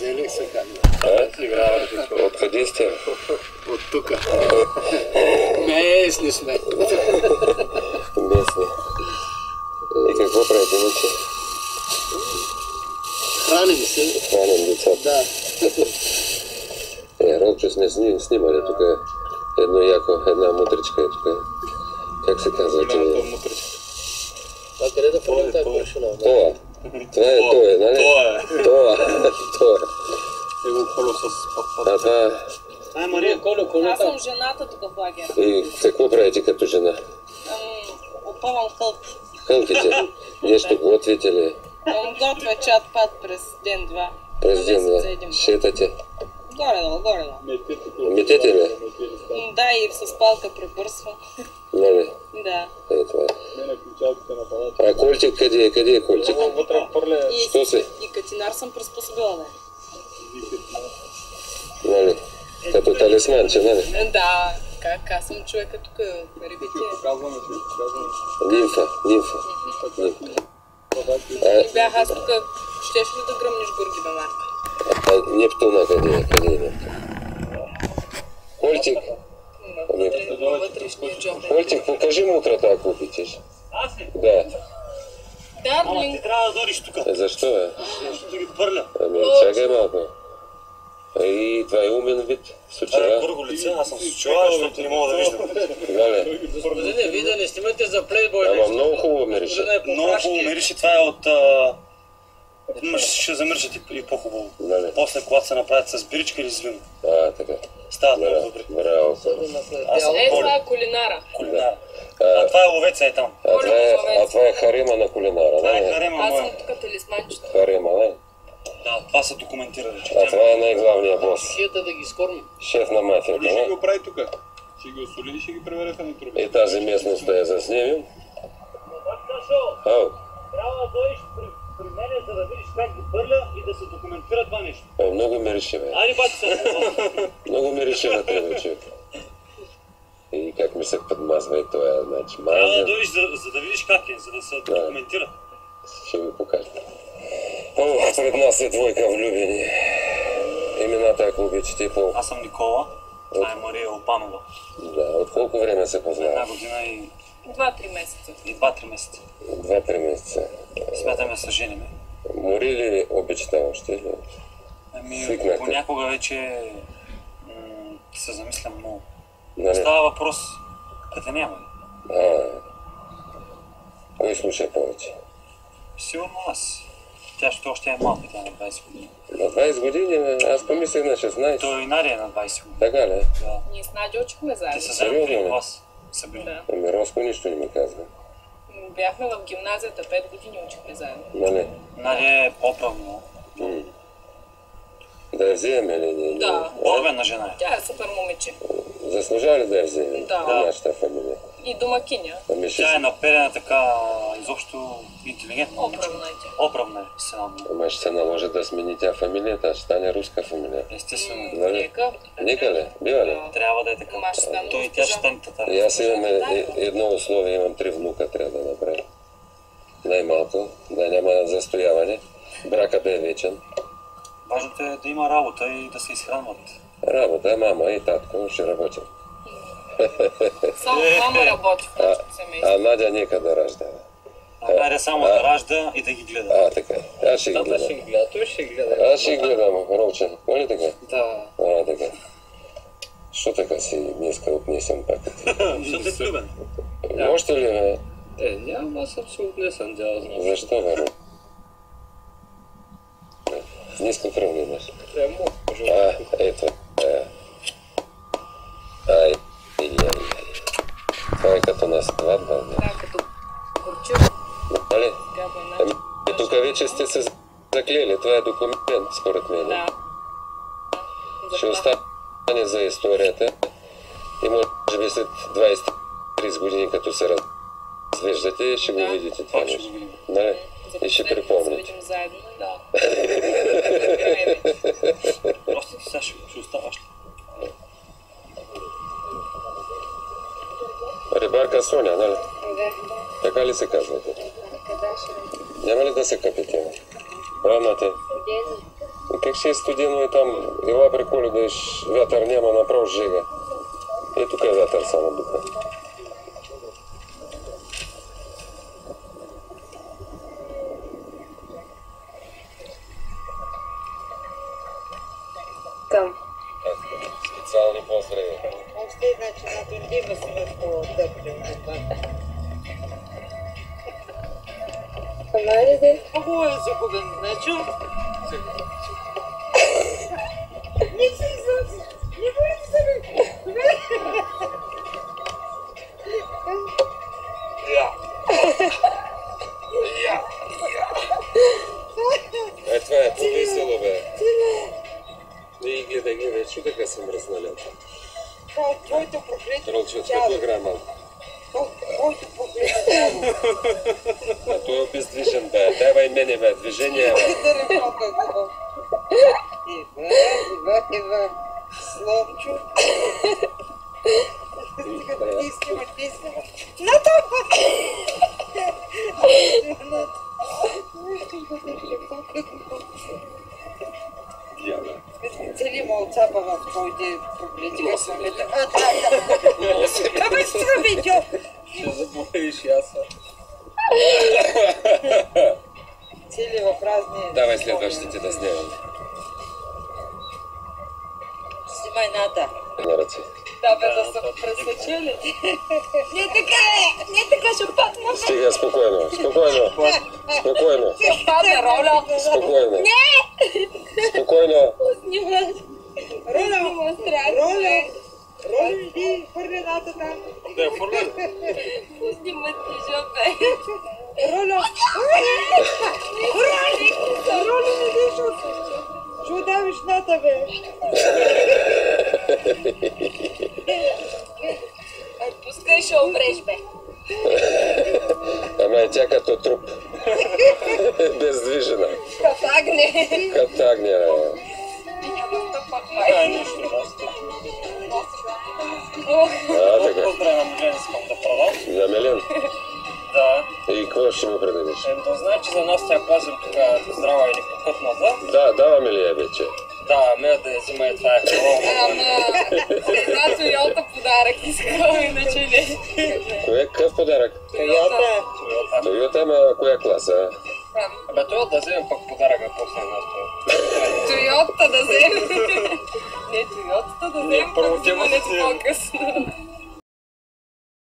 Зелек се казва. Откъде сте? От тука. Местни сме. Местни. И какво правите, иначе? Храним се. Храним децата. Да. Рокчо сме снимали тук. Едно яко, една мутричка е тук. Как се казва? А къде да фалим тази куршина? Това. Това е това, нали? Това. Това. Его коло с А това... Ай, Мария, Колю. Аз съм жената тук в лагера. И какво правите като жена? Опъвам хълки. Хълките? Нещо готвите ли? Готвя чат-пат през ден-два. През ден-два. Шетате? Горе-долу. Метете ли? Да, и с палка пребърсвам. Нали? Да. Е, това е. А Кольчик къде е? Къде е Кольчик? И катинар съм приспособила, да. Нали? Като талисманче, нали? Да, аз съм човека тук, ребите. Нимфа. Бях аз тук, щеш ли да гръмнеш гурги, бе, Марка? А Нептуна къде е? Къде е Нептуна? Кольчик? Вътрешния джоб. Кольчик, покажи му утрата, ако обичаш. Аз ли? Да. Дарлинг. Ти трябва да дойдеш тук. Защо е? Защото ги пърля. Ами, чакай малко. И това е умен вид. Това е Сучава. пърго лице, аз съм сучава, защото не мога да виждам. Гале. Господине, вие да не снимате за плейбой. Ама много хубаво мирише. Много хубаво мирише, това е от... Ще замиршат и по-хубаво. Нали? После, когато се направят с биричка или с вино. Така. Стават много добри. Браво. Аз съм Това Колю. е кулинара. Кулинар. А това е ловеца е там. А това е харема на кулинара, Това е нали? харема Аз съм моя. тук талисманчето. Харема, нали? Да, това са документирали. че А тя- това е най-главният бос. Шията да ги скормим. Шеф на мафията, Ще не? го прави тук. Ще ги осоли и ще ги превереха на труби. И тази местност да я заснемем. Ау, Трябва да дойдеш при мене, за да видиш как ги пърля и да се документира това нещо. много мирише, бе. Айде, бати се. Много мирише вътре, бе, човек. И как ми се подмазва и това, значи, Трябва да маза. дойдеш, за да видиш как е, за да се документира. Ще ви покажа. О, пред нас е двойка влюбени. Имената, ако обичате, по... Аз съм Никола, това е Мария Опанова. Да, от колко време се Една познава? година и 2-3 месеца. 2-3 месеца. 2-3 месеца. Смятаме да се жениме. Мори ли обичате още? Или? Ами, Свикнахте. понякога вече се замислям много. Нали? Става въпрос, къде няма. Кой слуша повече? Сигурно аз. Тя ще още е малка, тя е на 20 години. На 20 години, бе, аз помислих на 16. Той и Надя е на 20 години. Така ли? Да. Ние с Надя учихме Те заедно. са заедно Сериозно ли? при вас. Са били. Да. Ами Роско нищо не ми казва. Бяхме в гимназията, 5 години учихме заедно. Нали? Надя е по-правно. Да я вземем или не? Да. Борбена жена е. Тя е супер момиче. Заслужава ли да я вземем? Да. На нашата фамилия. И домакиня. Ами ще... Тя е наперена така, изобщо интелигентна. Оправна е тя. Оправна е се надна. Ама ще се наложи да смени тя фамилията, ще стане руска фамилия. Естествено. Нали? Нека. Нека ли? Бива ли? Да. Трябва да е така. Ама ще стане Той и тя ще госпожа. стане татар. И аз имам едно условие, имам 3 внука, трябва да направя. Най-малко, да няма застояване. Брака да е вечен. Важното е да има работа и да се изхранват. Работа, мама и татко ще работят. Само мама работи в нашето семейство. А Надя нека да ражда. А Надя само да ражда и да ги гледа. Така. Аз ще ги Тата ще гледам. ги гледа, той ще ги гледа. Аз ще ги гледам, Ровче. Нали така? Да. Така. Що така си днеска отнесен пак? Защото е влюбен. Още ли, бе? Нямам, аз абсолютно не съм дял, знам. Защо, бе? Ниско кръв ли имаш? Прямо, Ето. Ай. Това е като на сватба, бе. Да, като горчив. Нали? Габена. И тук вече сте се заклели. Това е документ, според мен. Да. Ще остане за историята. И може би след 20-30 години, като се развеждате, ще го видите това Пак ще нещо. го видим. Нали? И ще Да се припомните. видим заедно. Да. Просто ти сега ще оставаш ли? Рибарка Соня, нали? Така ли се казвате? Няма ли да се капите? Рамате? Как ще е студено и там, ела при Коледа, вятър няма, направо жега. Е, тук е вятър само духа. Към. Специални поздрави. Още значи на Дундима сме по-тъпли. Камарите. Много е загубен, значи. Не си излъзи. Не може да се Е, това е по-весело, бе. И гледай, чу така съм разналял. Това от твоето проклето Тролче, тяло. какво играе малко? Това от твоето проклето тяло. А той е обездвижен, бе. Давай мене, бе. Движение, бе. Да ръкока го. Ева. Словчо. Тискаме. На това! Я, бе. Цели малцапа в твоите проклети късамета. Абе, си да видя! Ще заболееш и аз. Цели в разни... Давай следващите да снимаме. Снимай ната. На ръце. Да, бе, да са пресечели. Не така е! Не така ще падна. Стига, спокойно, спокойно. Спокойно, Ще падне роля. спокойно. Не! Спокойно. Снима. Роля! Демонстрация. Роля! Роля, иди, хвърли ната там. Да я фърлят. Снимат ти жопе. Роля! Роля, не дишаш! Ще удавиш ната, бе! Отпускай, ще умреш, бе. Ама е тя като труп. Бездвижена. Катагне. Катагня, бе. Да, нищо, носи. А, така. Поздравя на Милен, искам да продам. На Милен. Да. И какво ще му предадеш? Да знае, че за нас тя пазим тук здрава или покътната. Да, даваме ли я вече? Да, ме да я взима и това е хубаво. Ама, една Тойота подарък искам, иначе не. Кое, какъв подарък? Тойота! Тойота, ама коя класа? Абе, това да вземем пък подаръка после нас. Тойота да вземем. Не, Тойотата да вземем, първо пък взимането темата си е- по-късно.